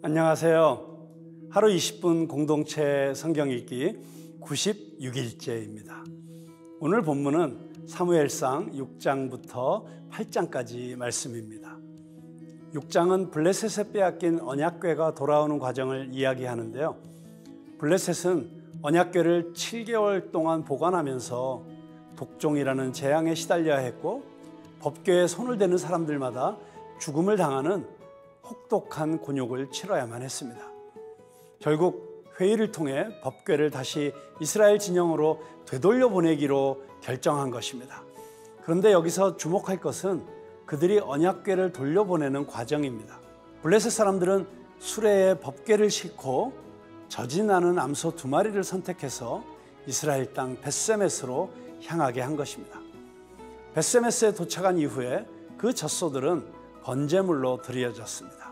안녕하세요. 하루 20분 공동체 성경 읽기 96일째입니다. 오늘 본문은 사무엘상 6장부터 8장까지 말씀입니다. 6장은 블레셋에 빼앗긴 언약궤가 돌아오는 과정을 이야기하는데요. 블레셋은 언약궤를 7개월 동안 보관하면서 독종이라는 재앙에 시달려야 했고, 법궤에 손을 대는 사람들마다 죽음을 당하는 혹독한 곤욕을 치러야만 했습니다. 결국 회의를 통해 법궤를 다시 이스라엘 진영으로 되돌려 보내기로 결정한 것입니다. 그런데 여기서 주목할 것은 그들이 언약궤를 돌려보내는 과정입니다. 블레셋 사람들은 수레에 법궤를 싣고 젖이 나는 암소 2마리를 선택해서 이스라엘 땅 벳세메스로 향하게 한 것입니다. 벳세메스에 도착한 이후에 그 젖소들은 번제물로 드려졌습니다.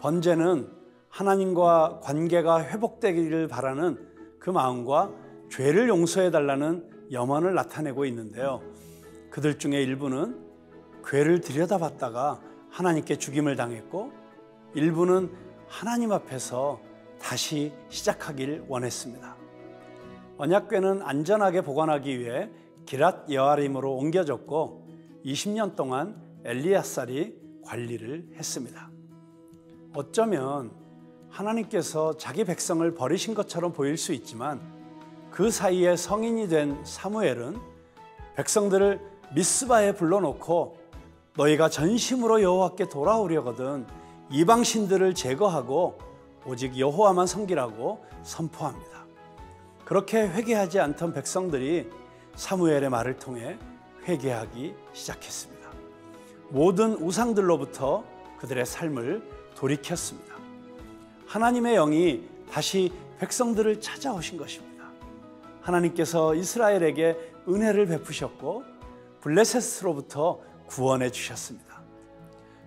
번제는 하나님과 관계가 회복되기를 바라는 그 마음과 죄를 용서해달라는 염원을 나타내고 있는데요. 그들 중에 일부는 궤를 들여다봤다가 하나님께 죽임을 당했고, 일부는 하나님 앞에서 다시 시작하길 원했습니다. 언약궤는 안전하게 보관하기 위해 기랏 여아림으로 옮겨졌고 20년 동안 엘리야살이 관리를 했습니다. 어쩌면 하나님께서 자기 백성을 버리신 것처럼 보일 수 있지만, 그 사이에 성인이 된 사무엘은 백성들을 미스바에 불러놓고 너희가 전심으로 여호와께 돌아오려거든 이방 신들을 제거하고 오직 여호와만 섬기라고 선포합니다. 그렇게 회개하지 않던 백성들이 사무엘의 말을 통해 회개하기 시작했습니다. 모든 우상들로부터 그들의 삶을 돌이켰습니다. 하나님의 영이 다시 백성들을 찾아오신 것입니다. 하나님께서 이스라엘에게 은혜를 베푸셨고 블레셋으로부터 구원해 주셨습니다.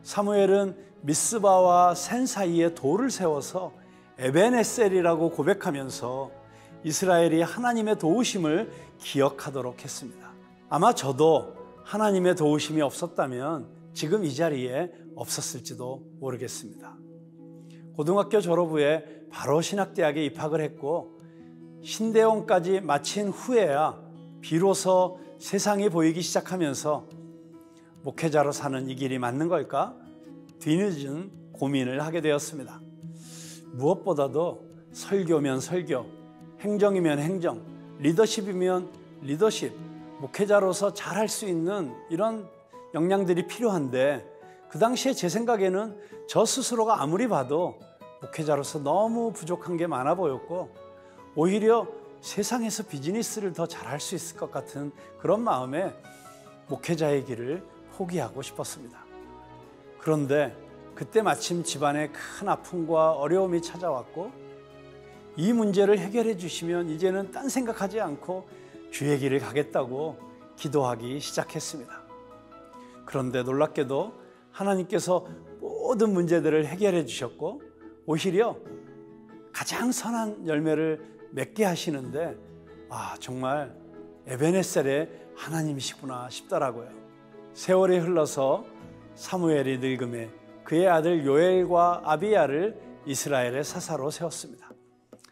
사무엘은 미스바와 센 사이에 돌을 세워서 에벤에셀이라고 고백하면서 이스라엘이 하나님의 도우심을 기억하도록 했습니다. 아마 저도 하나님의 도우심이 없었다면 지금 이 자리에 없었을지도 모르겠습니다. 고등학교 졸업 후에 바로 신학대학에 입학을 했고, 신대원까지 마친 후에야 비로소 세상이 보이기 시작하면서 목회자로 사는 이 길이 맞는 걸까? 뒤늦은 고민을 하게 되었습니다. 무엇보다도 설교면 설교, 행정이면 행정, 리더십이면 리더십, 목회자로서 잘할 수 있는 이런 역량들이 필요한데, 그 당시에 제 생각에는 저 스스로가 아무리 봐도 목회자로서 너무 부족한 게 많아 보였고, 오히려 세상에서 비즈니스를 더 잘할 수 있을 것 같은 그런 마음에 목회자의 길을 포기하고 싶었습니다. 그런데 그때 마침 집안에 큰 아픔과 어려움이 찾아왔고, 이 문제를 해결해 주시면 이제는 딴 생각하지 않고 주의 길을 가겠다고 기도하기 시작했습니다. 그런데 놀랍게도 하나님께서 모든 문제들을 해결해 주셨고, 오히려 가장 선한 열매를 맺게 하시는데, 정말 에벤에셀의 하나님이시구나 싶더라고요. 세월이 흘러서 사무엘이 늙음에 그의 아들 요엘과 아비야를 이스라엘의 사사로 세웠습니다.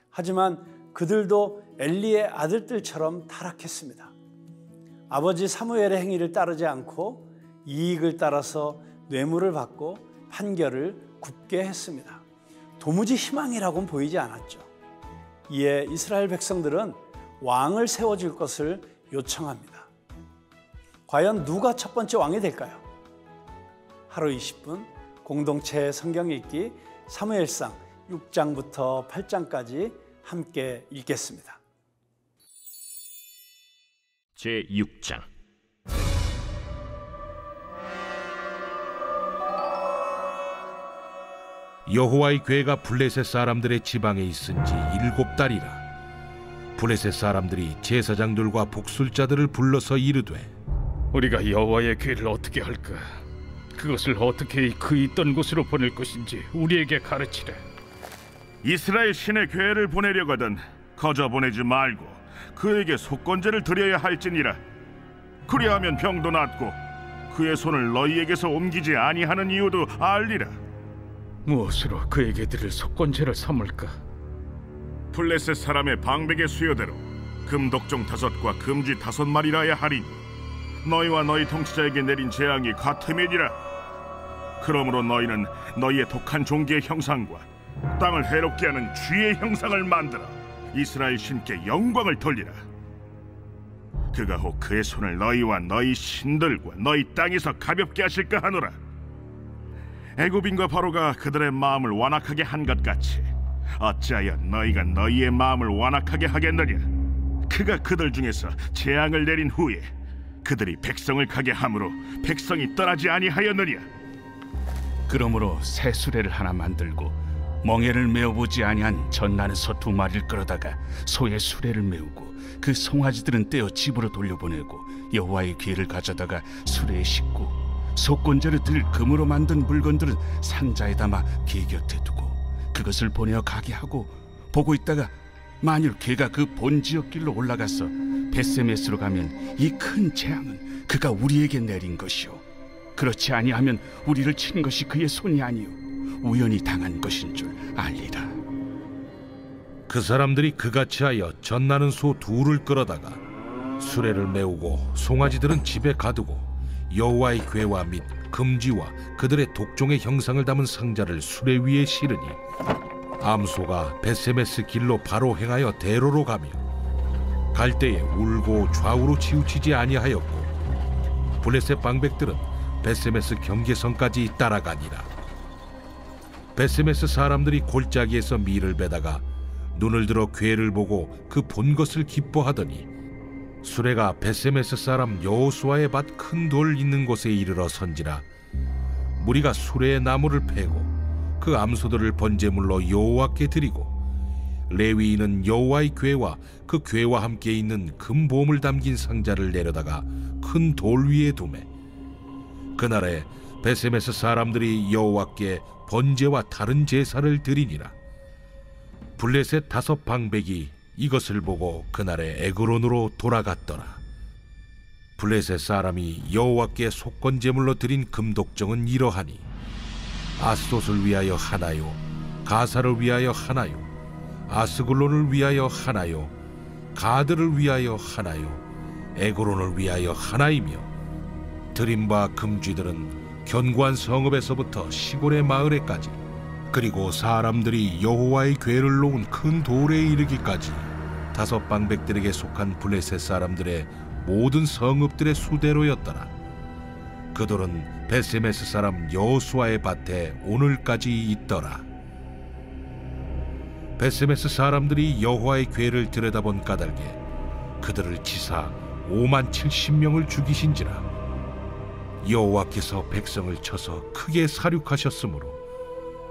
하지만 그들도 엘리의 아들들처럼 타락했습니다. 아버지 사무엘의 행위를 따르지 않고 이익을 따라서 뇌물을 받고 판결을 굽게 했습니다. 도무지 희망이라고는 보이지 않았죠. 이에 이스라엘 백성들은 왕을 세워줄 것을 요청합니다. 과연 누가 첫 번째 왕이 될까요? 하루 20분 공동체 성경 읽기 사무엘상 6장부터 8장까지 함께 읽겠습니다. 제6장. 여호와의 궤가 블레셋 사람들의 지방에 있은 지 7달이라. 블레셋 사람들이 제사장들과 복술자들을 불러서 이르되, 우리가 여호와의 궤를 어떻게 할까? 그것을 어떻게 그 있던 곳으로 보낼 것인지 우리에게 가르치래. 이스라엘 신의 궤를 보내려거든 거저 보내지 말고 그에게 속건제를 드려야 할지니라. 그리하면 병도 낫고 그의 손을 너희에게서 옮기지 아니하는 이유도 알리라. 무엇으로 그에게 드릴 속건제를 삼을까? 블레셋 사람의 방백의 수요대로 금독종 5과 금쥐 5마리라야 하리니 너희와 너희 통치자에게 내린 재앙이 같음이니라. 그러므로 너희는 너희의 독한 종기의 형상과 땅을 해롭게 하는 쥐의 형상을 만들어 이스라엘 신께 영광을 돌리라. 그가 혹 그의 손을 너희와 너희 신들과 너희 땅에서 가볍게 하실까 하노라. 애굽인과 바로가 그들의 마음을 완악하게 한 것 같이 어찌하여 너희가 너희의 마음을 완악하게 하겠느냐. 그가 그들 중에서 재앙을 내린 후에 그들이 백성을 가게 함으로 백성이 떠나지 아니하였느냐. 그러므로 새 수레를 하나 만들고 멍에를 메어보지 아니한 전나는 소 2마리를 끌어다가 소의 수레를 메우고 그 송아지들은 떼어 집으로 돌려보내고 여호와의 궤를 가져다가 수레에 싣고 속건제를 들 금으로 만든 물건들은 상자에 담아 궤 곁에 두고 그것을 보내어 가게 하고 보고 있다가 만일 궤가 그 본 지역길로 올라가서 벳세메스로 가면 이 큰 재앙은 그가 우리에게 내린 것이요 그렇지 아니하면 우리를 친 것이 그의 손이 아니요 우연히 당한 것인 줄 알리라. 그 사람들이 그같이 하여 전나는 소 2를 끌어다가 수레를 메우고 송아지들은 집에 가두고 여호와의 궤와 및 금지와 그들의 독종의 형상을 담은 상자를 수레 위에 실으니 암소가 벳세메스 길로 바로 행하여 대로로 가며 갈 때에 울고 좌우로 치우치지 아니하였고 블레셋 방백들은 벳세메스 경계선까지 따라가니라. 벳세메스 사람들이 골짜기에서 밀을 베다가 눈을 들어 궤를 보고 그 본 것을 기뻐하더니 수레가 벳세메스 사람 여호수아의 밭 큰 돌 있는 곳에 이르러 선지라. 무리가 수레의 나무를 패고 그 암소들을 번제물로 여호와께 드리고 레위인은 여호와의 궤와 그 궤와 함께 있는 금보물 담긴 상자를 내려다가 큰 돌 위에 두매 그날에 벳세메스 사람들이 여호와께 번제와 다른 제사를 드리니라. 블레셋 5 방백이 이것을 보고 그날에 에그론으로 돌아갔더라. 블레셋 사람이 여호와께 속건제물로 드린 금독정은 이러하니 아스돗을 위하여 하나요, 가사를 위하여 하나요, 아스글론을 위하여 하나요, 가드를 위하여 하나요, 에그론을 위하여 하나이며 드린 바 금쥐들은 견고한 성읍에서부터 시골의 마을에까지 그리고 사람들이 여호와의 궤를 놓은 큰 돌에 이르기까지 5 방백들에게 속한 블레셋 사람들의 모든 성읍들의 수대로였더라. 그 돌은 벳세메스 사람 여호수아의 밭에 오늘까지 있더라. 벳세메스 사람들이 여호와의 궤를 들여다본 까닭에 그들을 치사 5만 70명을 죽이신지라. 여호와께서 백성을 쳐서 크게 사륙하셨으므로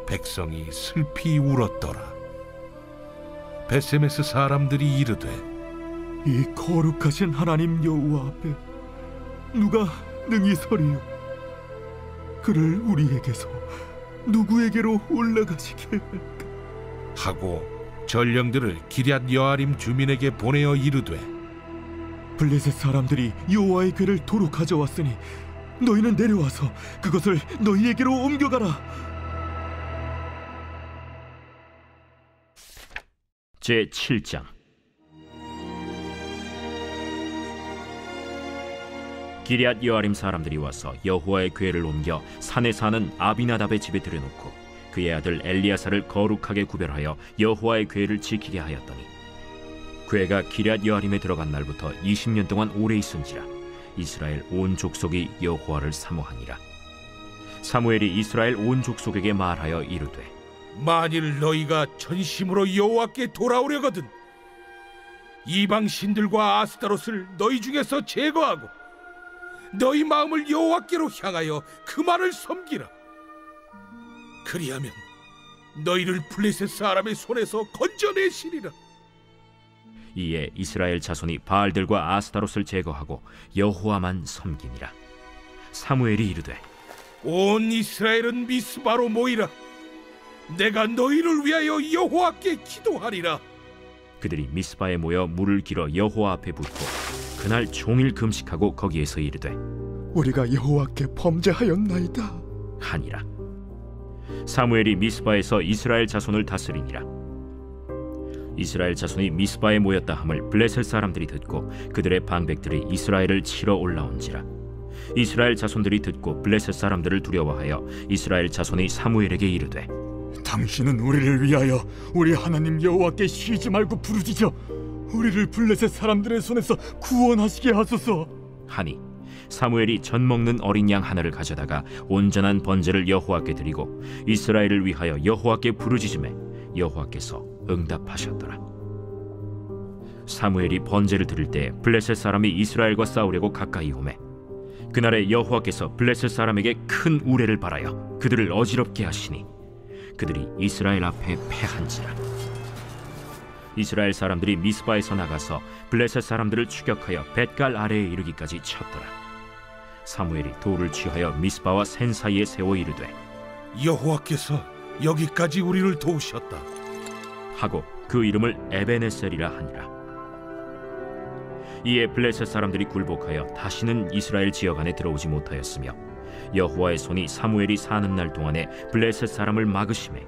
백성이 슬피 울었더라. 벳세메스 사람들이 이르되 이 거룩하신 하나님 여호와 앞에 누가 능히 서리요? 그를 우리에게서 누구에게로 올라가시게 할까? 하고 전령들을 기럇 여아림 주민에게 보내어 이르되 블레셋 사람들이 여호와의 궤를 도로 가져왔으니 너희는 내려와서 그것을 너희에게로 옮겨가라. 제7장. 기럇 여아림 사람들이 와서 여호와의 궤를 옮겨 산에 사는 아비나답의 집에 들여놓고 그의 아들 엘리야사를 거룩하게 구별하여 여호와의 궤를 지키게 하였더니 궤가 기럇 여아림에 들어간 날부터 20년 동안 오래 있은지라. 이스라엘 온 족속이 여호와를 사모하니라. 사무엘이 이스라엘 온 족속에게 말하여 이르되 만일 너희가 전심으로 여호와께 돌아오려거든 이방 신들과 아스타롯을 너희 중에서 제거하고 너희 마음을 여호와께로 향하여 그만을 섬기라. 그리하면 너희를 블레셋 사람의 손에서 건져내시리라. 이에 이스라엘 자손이 바알들과 아스타롯을 제거하고 여호와만 섬기니라. 사무엘이 이르되 온 이스라엘은 미스바로 모이라. 내가 너희를 위하여 여호와께 기도하리라. 그들이 미스바에 모여 물을 길어 여호와 앞에 붓고 그날 종일 금식하고 거기에서 이르되 우리가 여호와께 범죄하였나이다 하니라. 사무엘이 미스바에서 이스라엘 자손을 다스리니라. 이스라엘 자손이 미스바에 모였다 함을 블레셋 사람들이 듣고 그들의 방백들이 이스라엘을 치러 올라온지라. 이스라엘 자손들이 듣고 블레셋 사람들을 두려워하여 이스라엘 자손이 사무엘에게 이르되, 당신은 우리를 위하여 우리 하나님 여호와께 쉬지 말고 부르짖어 우리를 블레셋 사람들의 손에서 구원하시게 하소서 하니 사무엘이 젖 먹는 어린 양 하나를 가져다가 온전한 번제를 여호와께 드리고 이스라엘을 위하여 여호와께 부르짖음에 여호와께서 응답하셨더라. 사무엘이 번제를 드릴 때 블레셋 사람이 이스라엘과 싸우려고 가까이 오매 그날에 여호와께서 블레셋 사람에게 큰 우레를 발하여 그들을 어지럽게 하시니 그들이 이스라엘 앞에 패한지라. 이스라엘 사람들이 미스바에서 나가서 블레셋 사람들을 추격하여 벳갈 아래에 이르기까지 쳤더라. 사무엘이 돌을 취하여 미스바와 센 사이에 세워 이르되, 여호와께서 여기까지 우리를 도우셨다 하고 그 이름을 에베네셀이라 하니라. 이에 블레셋 사람들이 굴복하여 다시는 이스라엘 지역 안에 들어오지 못하였으며 여호와의 손이 사무엘이 사는 날 동안에 블레셋 사람을 막으심에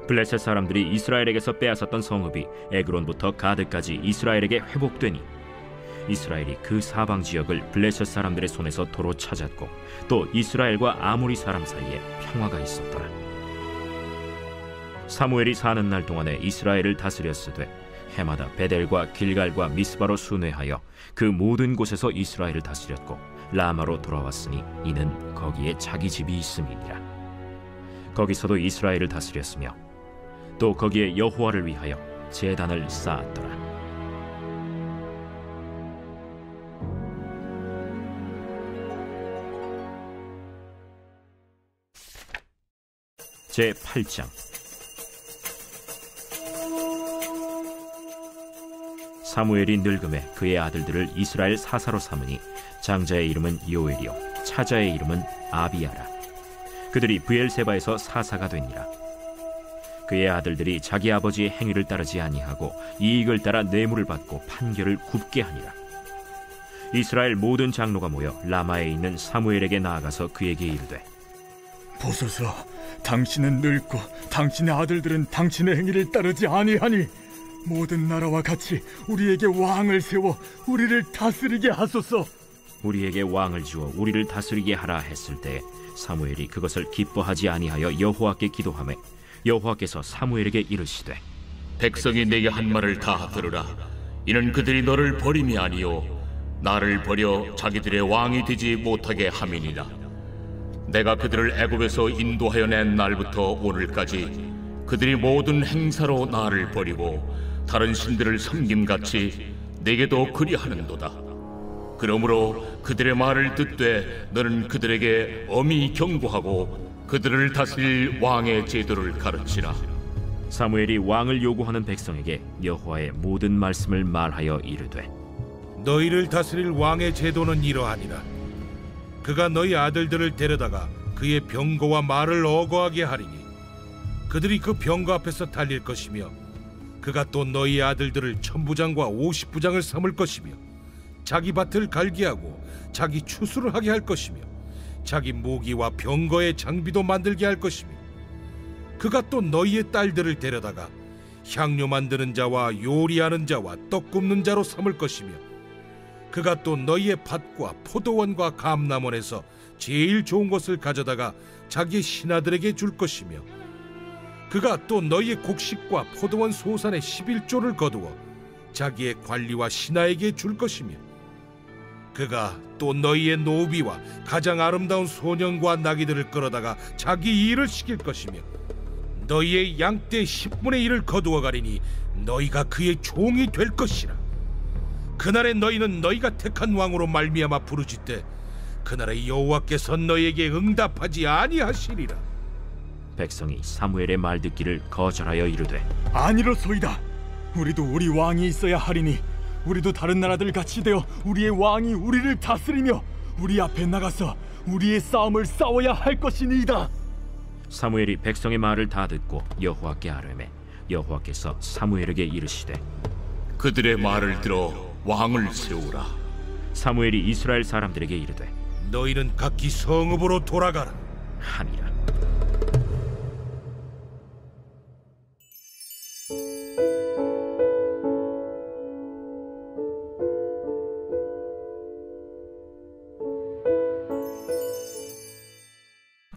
블레셋 사람들이 이스라엘에게서 빼앗았던 성읍이 에그론부터 가드까지 이스라엘에게 회복되니 이스라엘이 그 사방 지역을 블레셋 사람들의 손에서 도로 찾았고 또 이스라엘과 아모리 사람 사이에 평화가 있었더라. 사무엘이 사는 날 동안에 이스라엘을 다스렸으되 해마다 베델과 길갈과 미스바로 순회하여 그 모든 곳에서 이스라엘을 다스렸고 라마로 돌아왔으니 이는 거기에 자기 집이 있음이니라. 거기서도 이스라엘을 다스렸으며 또 거기에 여호와를 위하여 제단을 쌓았더라. 제8장. 사무엘이 늙음에 그의 아들들을 이스라엘 사사로 삼으니 장자의 이름은 요엘이요 차자의 이름은 아비야라. 그들이 브엘세바에서 사사가 되니라. 그의 아들들이 자기 아버지의 행위를 따르지 아니하고 이익을 따라 뇌물을 받고 판결을 굽게 하니라. 이스라엘 모든 장로가 모여 라마에 있는 사무엘에게 나아가서 그에게 이르되, 보소서, 당신은 늙고 당신의 아들들은 당신의 행위를 따르지 아니하니 모든 나라와 같이 우리에게 왕을 세워 우리를 다스리게 하소서. 우리에게 왕을 주어 우리를 다스리게 하라 했을 때 사무엘이 그것을 기뻐하지 아니하여 여호와께 기도하매 여호와께서 사무엘에게 이르시되, 백성이 내게 한 말을 다 들으라. 이는 그들이 너를 버림이 아니요 나를 버려 자기들의 왕이 되지 못하게 함이니라. 내가 그들을 애굽에서 인도하여 낸 날부터 오늘까지 그들이 모든 행사로 나를 버리고 다른 신들을 섬김같이 내게도 그리하는도다. 그러므로 그들의 말을 듣되 너는 그들에게 엄히 경고하고 그들을 다스릴 왕의 제도를 가르치라. 사무엘이 왕을 요구하는 백성에게 여호와의 모든 말씀을 말하여 이르되, 너희를 다스릴 왕의 제도는 이러하니라. 그가 너희 아들들을 데려다가 그의 병거와 말을 어거하게 하리니 그들이 그 병거 앞에서 달릴 것이며 그가 또 너희 아들들을 1000부장과 50부장을 삼을 것이며 자기 밭을 갈게 하고 자기 추수를 하게 할 것이며 자기 무기와 병거의 장비도 만들게 할 것이며 그가 또 너희의 딸들을 데려다가 향료 만드는 자와 요리하는 자와 떡 굽는 자로 삼을 것이며 그가 또 너희의 밭과 포도원과 감람원에서 제일 좋은 것을 가져다가 자기의 신하들에게 줄 것이며 그가 또 너희의 곡식과 포도원 소산의 11조를 거두어 자기의 관리와 신하에게 줄 것이며 그가 또 너희의 노비와 가장 아름다운 소년과 나귀들을 끌어다가 자기 일을 시킬 것이며 너희의 양떼 10분의 1을 거두어 가리니 너희가 그의 종이 될 것이라. 그날에 너희는 너희가 택한 왕으로 말미암아 부르짖되 그날에 여호와께서 너희에게 응답하지 아니하시리라. 백성이 사무엘의 말 듣기를 거절하여 이르되, 아니로소이다. 우리도 우리 왕이 있어야 하리니 우리도 다른 나라들 같이 되어 우리의 왕이 우리를 다스리며 우리 앞에 나가서 우리의 싸움을 싸워야 할 것이니이다. 사무엘이 백성의 말을 다 듣고 여호와께 아뢰매 여호와께서 사무엘에게 이르시되, 그들의 말을 들어 왕을 세우라. 사무엘이 이스라엘 사람들에게 이르되, 너희는 각기 성읍으로 돌아가라 하니라.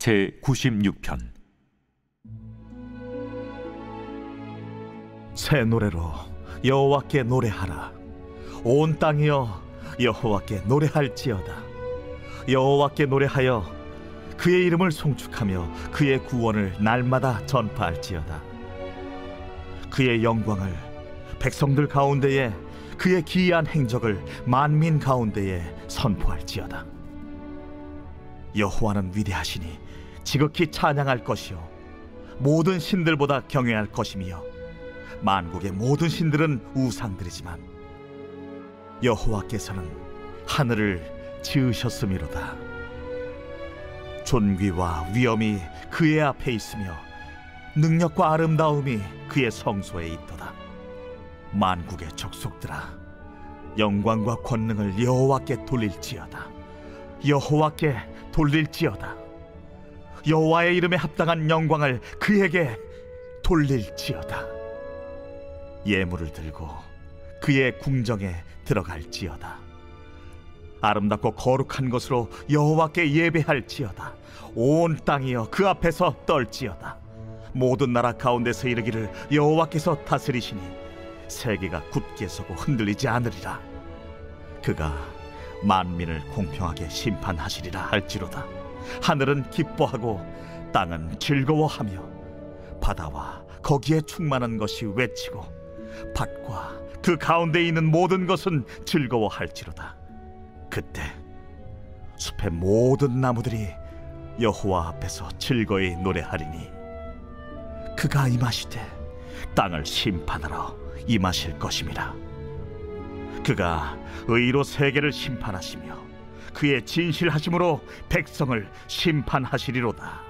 제96편. 새 노래로 여호와께 노래하라. 온 땅이여 여호와께 노래할지어다. 여호와께 노래하여 그의 이름을 송축하며 그의 구원을 날마다 전파할지어다. 그의 영광을 백성들 가운데에, 그의 기이한 행적을 만민 가운데에 선포할지어다. 여호와는 위대하시니 지극히 찬양할 것이요 모든 신들보다 경외할 것이며, 만국의 모든 신들은 우상들이지만 여호와께서는 하늘을 지으셨음이로다. 존귀와 위엄이 그의 앞에 있으며 능력과 아름다움이 그의 성소에 있도다. 만국의 족속들아, 영광과 권능을 여호와께 돌릴지어다. 여호와께 돌릴지어다. 여호와의 이름에 합당한 영광을 그에게 돌릴지어다. 예물을 들고 그의 궁정에 들어갈지어다. 아름답고 거룩한 것으로 여호와께 예배할지어다. 온 땅이여 그 앞에서 떨지어다. 모든 나라 가운데서 이르기를 여호와께서 다스리시니 세계가 굳게 서고 흔들리지 않으리라. 그가 만민을 공평하게 심판하시리라 할지로다. 하늘은 기뻐하고 땅은 즐거워하며 바다와 거기에 충만한 것이 외치고 밭과 그 가운데 있는 모든 것은 즐거워할지로다. 그때 숲의 모든 나무들이 여호와 앞에서 즐거이 노래하리니 그가 임하시되 땅을 심판하러 임하실 것임이라. 그가 의로 세계를 심판하시며 그의 진실하심으로 백성을 심판하시리로다.